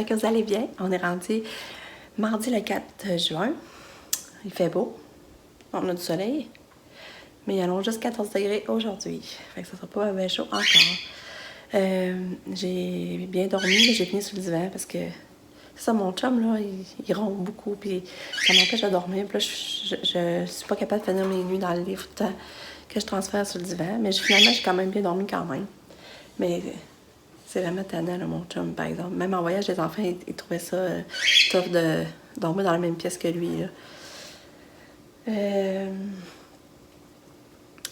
que vous allez bien. On est rendu mardi le 4 juin. Il fait beau. On a du soleil. Mais il allons juste 14 degrés aujourd'hui. Fait que ça sera pas bien chaud encore. J'ai bien dormi, mais j'ai fini sur le divan parce que c'est ça, mon chum, là, il ronfle beaucoup, puis ça m'empêche de dormir. Puis là, je suis pas capable de finir mes nuits dans le lit tout le temps que je transfère sur le divan. Mais finalement, j'ai quand même bien dormi quand même. Mais c'est vraiment tannant, là, mon chum, par exemple. Même en voyage, les enfants, ils trouvaient ça tough de dormir dans la même pièce que lui, là.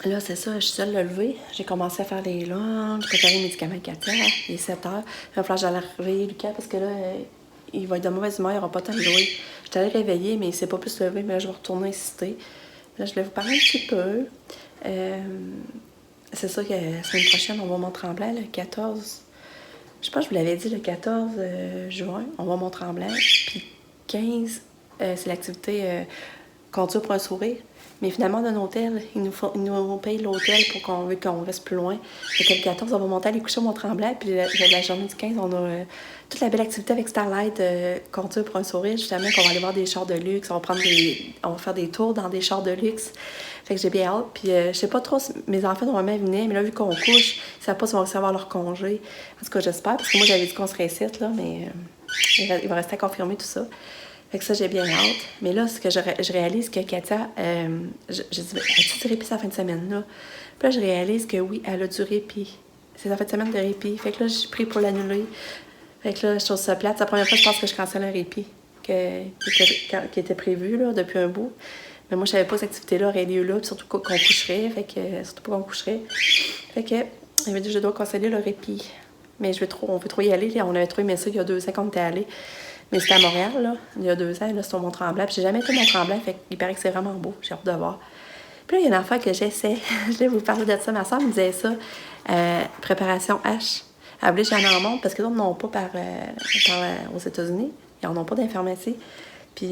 Là, c'est ça, je suis seule levée. J'ai commencé à faire les lunchs, préparer les médicaments à Katia. Il est 7 heures. Il va falloir que j'aille réveiller Lucas parce que là, il va être de mauvaise humeur, il n'aura pas le temps de jouer. Je suis allée réveiller, mais il ne s'est pas plus levé, mais là, je vais retourner insister. Là, je vais vous parler un petit peu. C'est ça que la semaine prochaine, on va au Mont-Tremblant, le 14. Je pense que je vous l'avais dit, le 14 juin, on va au Mont-Tremblant. Puis 15, c'est l'activité Conduire pour un sourire. Mais finalement, dans un hôtel, ils nous payent l'hôtel pour qu'on veut qu'on reste plus loin. Fait que le 14, on va monter à aller coucher au Mont-Tremblant. Puis la journée du 15, on a toute la belle activité avec Starlight, Conduire pour un sourire, justement, qu'on va aller voir des chars de luxe. On va faire des tours dans des chars de luxe. Fait que j'ai bien hâte. Puis je sais pas trop si mes enfants normalement venaient, mais là, vu qu'on couche, ils ne savent pas si on va recevoir leur congé. En tout cas, j'espère, parce que moi, j'avais dit qu'on serait ici, là, mais il va rester à confirmer tout ça. Fait que ça, j'ai bien hâte. Mais là, ce que je réalise que Katia, je dis, as-tu du répit sa fin de semaine, là? Puis là, je réalise que oui, elle a du répit. C'est sa fin de semaine de répit. Fait que là, j'ai pris pour l'annuler. Fait que là, je trouve ça plate. C'est la première fois, je pense que je cancelle un répit qui était prévu, là, depuis un bout. Mais moi, je savais pas que cette activité-là aurait lieu là, puis surtout qu'on coucherait. Fait que, surtout pas qu'on coucherait. Fait que, il m'a dit, je dois canceller le répit. Mais on veut trop y aller. Là. On avait trop aimé ça il y a 2 ans qu'on était allés. Mais c'était à Montréal, là, il y a 2 ans, là, c'était au Mont-Tremblant. Puis j'ai jamais été au Mont-Tremblant, fait qu'il paraît que c'est vraiment beau. J'ai hâte de voir. Puis là, il y a une affaire que j'essaie. Je vais vous parler de ça. Ma soeur me disait ça. Préparation H. Elle voulait que j'en montre parce que les autres n'ont pas aux États-Unis. Ils n'en ont pas d'informatie. Puis,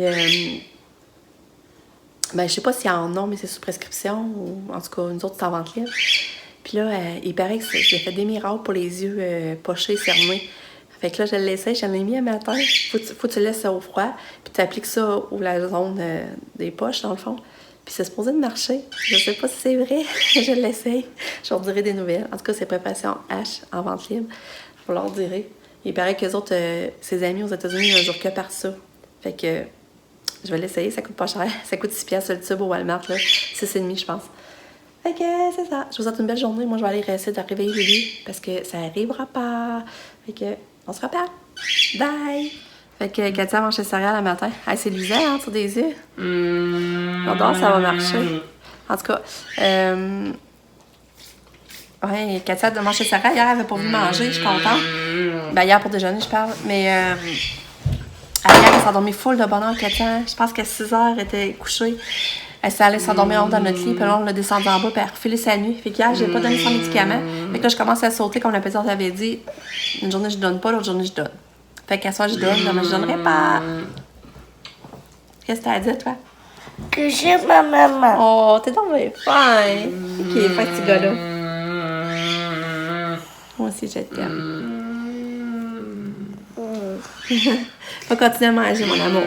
je sais pas s'il y en a, mais c'est sous prescription. Ou en tout cas, nous autres, c'est en vente libre. Puis là, il paraît que j'ai fait des miracles pour les yeux pochés, cernés. Fait que là, je l'essaie, j'en ai mis un matin. Faut que tu laisses ça au froid, puis tu appliques ça ou la zone des poches, dans le fond. Puis c'est supposé de marcher. Je sais pas si c'est vrai. Je l'essaye. Je leur dirai des nouvelles. En tout cas, c'est préparation H en vente libre. Je leur dirai. Il paraît qu'eux autres, ses amis aux États-Unis, ne jurent que par ça. Fait que je vais l'essayer. Ça coûte pas cher. Ça coûte 6$ le tube au Walmart, là. 6,5$, je pense. Fait que c'est ça. Je vous souhaite une belle journée. Moi, je vais aller essayer de réveiller Lily parce que ça arrivera pas. Fait que on se rappelle. Bye! Fait que Katia mange ses céréales le matin. Hey, c'est luisant, hein, sur des yeux. J'adore, ça va marcher. En tout cas, ouais, Katia mange ses céréales. Hier, elle n'avait pas voulu manger, je suis contente. Ben, hier pour déjeuner, je parle. Mais hier, elle s'est endormie full de bonheur, Katia. Je pense qu'à 6h, elle était couchée. Elle s'est allée s'endormir en haut dans notre lit, puis là, on l'a descendu en bas, puis elle a refilé sa nuit. Fait qu'hier, j'ai pas donné son médicament. Fait que là, je commence à sauter, comme la petite avait dit. Une journée, je donne pas, l'autre journée, je donne. Fait qu'à soir, je donne, mais je donnerai pas. Qu'est-ce que t'as à dire, toi? Que j'aime ma maman. Oh, t'es donc bien fin. Ok, fin, petit gars-là. Moi aussi, je t'aime. Faut continuer à manger, mon amour.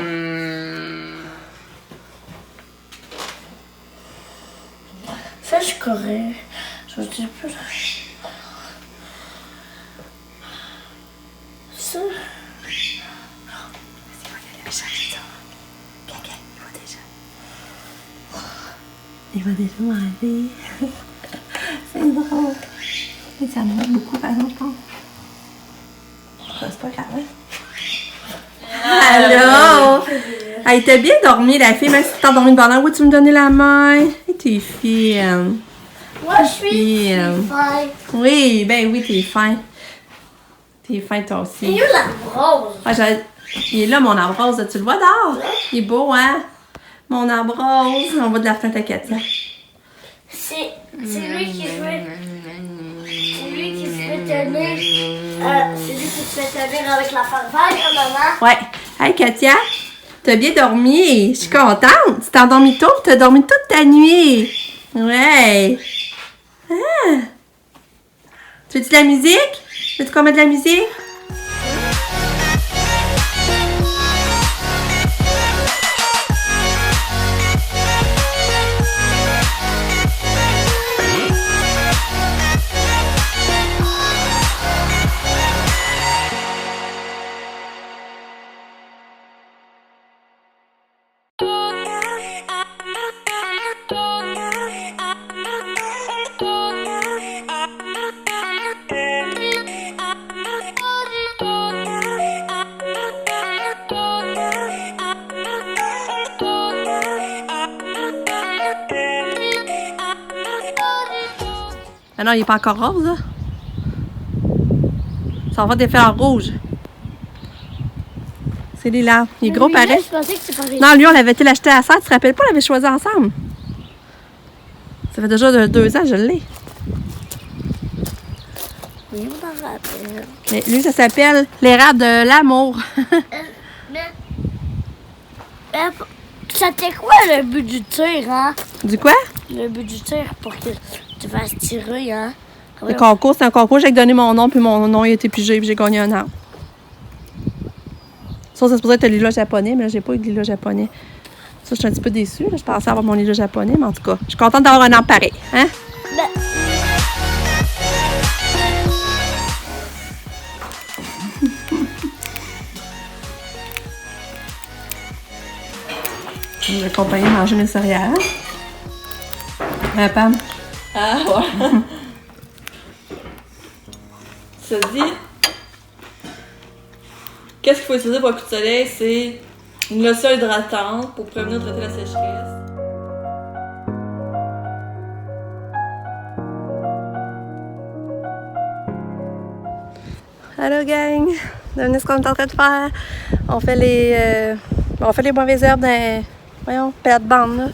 Ça, je correct. Je ne dis plus. Ça. Il va déjà manger. C'est drôle. Mais ça me manque beaucoup, par exemple, je pense. C'est pas grave. Allô? Elle était bien dormie, la fille, même si t'as dormi pendant. Oui, tu me donnais la main. T'es fine. Moi, je suis fine. Oui, ben oui, t'es fin. T'es fin, toi aussi. Il est où l'arbrose? Il est là, mon arbrose. Tu le vois dehors? Il est beau, hein? Mon arbrose. On va de la fenêtre à Katia. C'est lui qui se fait... C'est lui qui se fait tenir... c'est lui qui se fait tenir avec la farfalle, maman. Ouais. Hey, Katia, t'as bien dormi. Je suis contente. Tu t'es endormie tôt, t'as dormi toute ta nuit. Ouais. Ah. Tu veux-tu de la musique? Veux-tu qu'on mette de la musique? Ah non, il est pas encore rose, là. Ça va des fleurs rouges. C'est lilas. Il est gros pareil. Je pensais que c'est pareil. Non, lui, on l'avait été l'acheter à ça. Tu te rappelles pas, on l'avait choisi ensemble. Ça fait déjà 2 ans que je l'ai. Oui, je m'en rappelle. Mais lui, ça s'appelle l'érable de l'amour. C'était quoi le but du tir, hein? Du quoi? Le but du tir pour que tu fasses tirer, hein? Le concours, c'est un concours. J'ai donné mon nom, puis mon nom il a été pigé, puis j'ai gagné un arbre. Ça, c'est supposé être le lilas japonais, mais là, j'ai pas eu de lilas japonais. Ça, je suis un petit peu déçue. Là. Je pensais avoir mon lilas japonais, mais en tout cas, je suis contente d'avoir un arbre pareil. Hein? Je vais accompagner manger mes céréales. Pam. Ah ouais. Ça dit, qu'est-ce qu'il faut utiliser pour un coup de soleil? C'est une lotion hydratante pour prévenir traiter la sécheresse. Allô gang! Devinez ce qu'on est en train de faire? On fait les mauvaises herbes dans voyons, plate-bande là.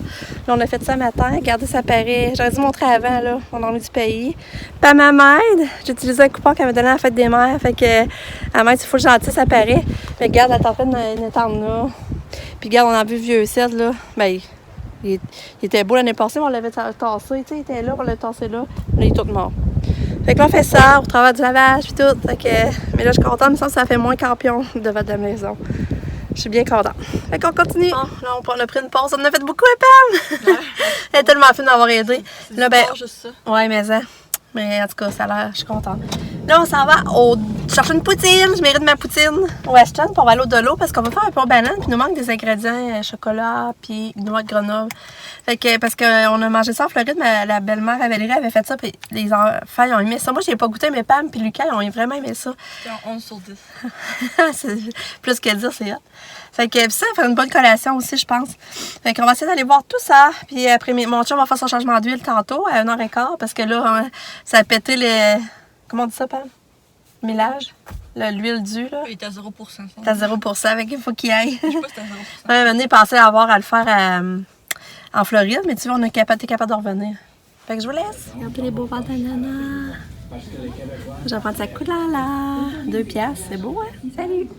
Là, on a fait ça matin. Regardez, ça paraît. J'aurais dû montrer avant, là. On en est du pays. Pas ma m'aide. J'ai utilisé un coupon qu'elle m'a donné à la fête des mères. Fait que, à m'aide, il faut gentil, ça paraît. Mais regarde, elle est en train d'étendre là. Puis regarde, on a vu vieux cèdre, là. Ben, il était beau l'année passée, mais on l'avait tassé. Tu sais, il était là, on l'a tassé là. Là, il est tout mort. Fait que là, on fait ça au travers du lavage puis tout. Fait que, mais là, je suis contente, mais ça fait moins campion devant de la maison. Je suis bien contente. Fait qu'on continue. Bon, là, on a pris une pause. On en a fait beaucoup, Pam! Ouais. Elle est tellement fine d'avoir aidé. Là, ben. Juste ça. Ouais, mais ça. Mais en tout cas, ça a l'air, je suis contente. Là, on s'en va chercher une poutine. Je mérite ma poutine au Ashton pour aller au de l'eau parce qu'on va faire un plat banane. Puis il nous manque des ingrédients, chocolat, puis noix de Grenoble. Fait que, parce qu'on a mangé ça en Floride, mais la belle-mère Valérie avait fait ça. Puis les enfants, ils ont aimé ça. Moi, j'ai pas goûté, mais Pam puis Lucas, ils ont vraiment aimé ça. C'est un 11 sur 10. C'est plus que dire, c'est hot. Fait que ça va faire une bonne collation aussi, je pense. Fait qu'on va essayer d'aller voir tout ça. Puis après, mon chum va faire son changement d'huile tantôt à 1h15 parce que là, ça a pété les... Comment on dit ça, Pam? Millage? L'huile due, là. Il est à 0%. C'est à 0%, fait qu'il faut qu'il aille. Je sais pas si c'est à 0%. Ouais, maintenant, il pensait avoir à le faire en Floride, mais tu vois, on est capable de revenir. Fait que je vous laisse. Regardez les beaux verres d'ananas. J'en prends de sa coulala. 2 piastres, c'est beau, hein? Salut!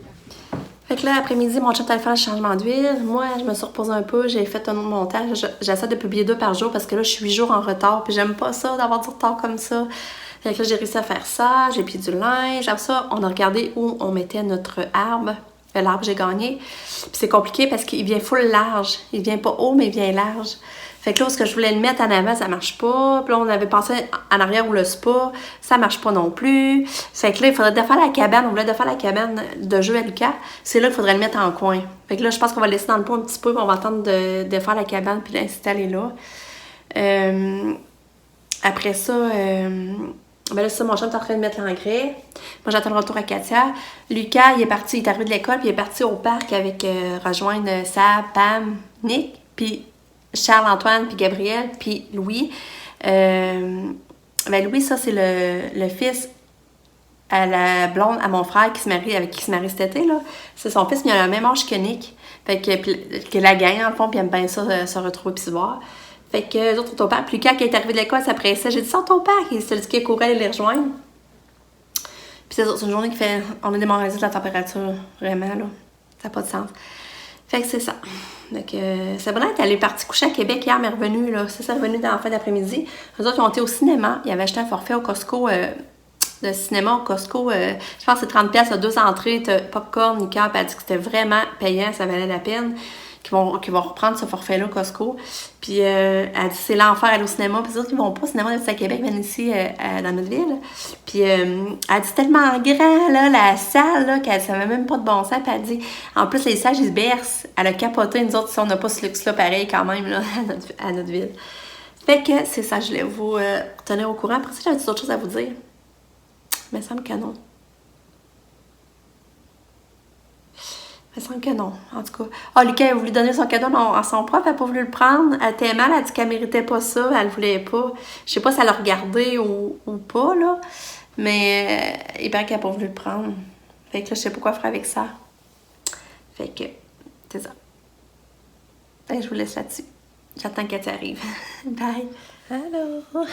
Fait que là, après-midi, mon chum allait faire le changement d'huile. Moi, je me suis reposée un peu, j'ai fait un autre montage. J'essaie de publier 2 par jour parce que là, je suis 8 jours en retard, puis j'aime pas ça, d'avoir du retard comme ça. Fait que là, j'ai réussi à faire ça, j'ai plié du linge. Après ça, on a regardé où on mettait notre arbre. L'arbre que j'ai gagné. Puis c'est compliqué parce qu'il vient full large. Il vient pas haut, mais il vient large. Fait que là, ce que je voulais le mettre en avant, ça marche pas. Puis là, on avait pensé en arrière où le spa, ça marche pas non plus. Fait que là, il faudrait défaire la cabane. On voulait défaire la cabane de jeu à Lucas. C'est là qu'il faudrait le mettre en coin. Fait que là, je pense qu'on va le laisser dans le pot un petit peu, puis on va attendre de défaire la cabane puis l'installer là. Après ça, ben là, c'est ça, mon chum est en train de mettre l'engrais. Moi, j'attends le retour à Katia. Lucas, il est arrivé de l'école, puis il est parti au parc avec rejoindre Sab, Pam, Nick, puis Charles-Antoine, puis Gabriel, puis Louis. Ben Louis, ça, c'est le fils à la blonde à mon frère qui se marie cet été, là. C'est son fils, mais il a le même âge que Nick. Fait que la gang, en le fond, puis il aime bien ça, se retrouver puis se voir. Fait que les autres sont au parc. Puis Lucas, qui est arrivé de l'école, s'appréciait. J'ai dit, sors ton parc. Il s'est dit qu'il courait aller les rejoindre. Puis c'est une journée qui fait. On a démoralisé de la température, vraiment, là. Ça n'a pas de sens. Fait que c'est ça. Donc, Sabrina elle est partie coucher à Québec hier, mais elle est revenue, là. C'est revenu dans la fin d'après-midi. Eux autres, ils ont été au cinéma. Ils avaient acheté un forfait au Costco, de cinéma au Costco. Je pense que c'est 30$, 2 entrées, popcorn, liqueur. Puis elle a dit que c'était vraiment payant, ça valait la peine. Qui vont reprendre ce forfait-là au Costco. Puis elle dit c'est l'enfer aller au cinéma. Puis les autres, ils vont pas au cinéma à Québec, ils viennent ici dans notre ville. Puis elle dit c'est tellement grand, là, la salle, là, qu'elle savait même pas de bon sens. Puis elle dit, en plus, les sages, ils se bercent. Elle a capoté, nous autres, si on n'a pas ce luxe-là pareil quand même, là, à notre ville. Fait que c'est ça, je voulais vous tenir au courant. Après ça, j'avais d'autres choses à vous dire. Mais ça me semble que non. Il me semble que non, en tout cas. Ah, Lucas a voulu donner son cadeau à son prof, elle n'a pas voulu le prendre. Elle était mal, elle a dit qu'elle méritait pas ça, elle voulait pas. Je sais pas si elle l'a regardé ou pas, là. Mais il paraît qu'elle n'a pas voulu le prendre. Fait que là, je sais pas quoi faire avec ça. Fait que, c'est ça. Fait que je vous laisse là-dessus. J'attends qu'elle arrive. Bye! Alors,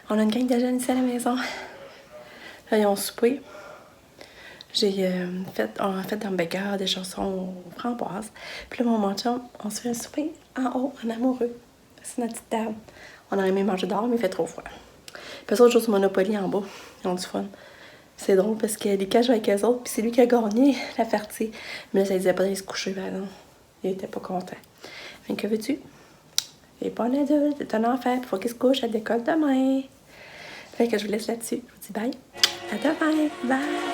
on a une gang de jeunes ici à la maison. Là, ils ont soupé. J'ai fait un hamburger, des chansons aux framboises. Puis là, mon chum, on se fait un souper en haut, en amoureux. C'est notre petite table. On aurait aimé manger dehors, mais il fait trop froid. Puis eux autres jouent au Monopoly en bas. Ils ont du fun. C'est drôle parce que Lucas joue avec eux autres, puis c'est lui qui a gagné la partie. Mais là, ça ne disait pas d'aller se coucher, par exemple. Il était pas content. Fait que veux-tu? Il est pas un adulte, c'est un enfant, il faut qu'il se couche à l'école demain. Fait que je vous laisse là-dessus. Je vous dis bye. À demain. Bye.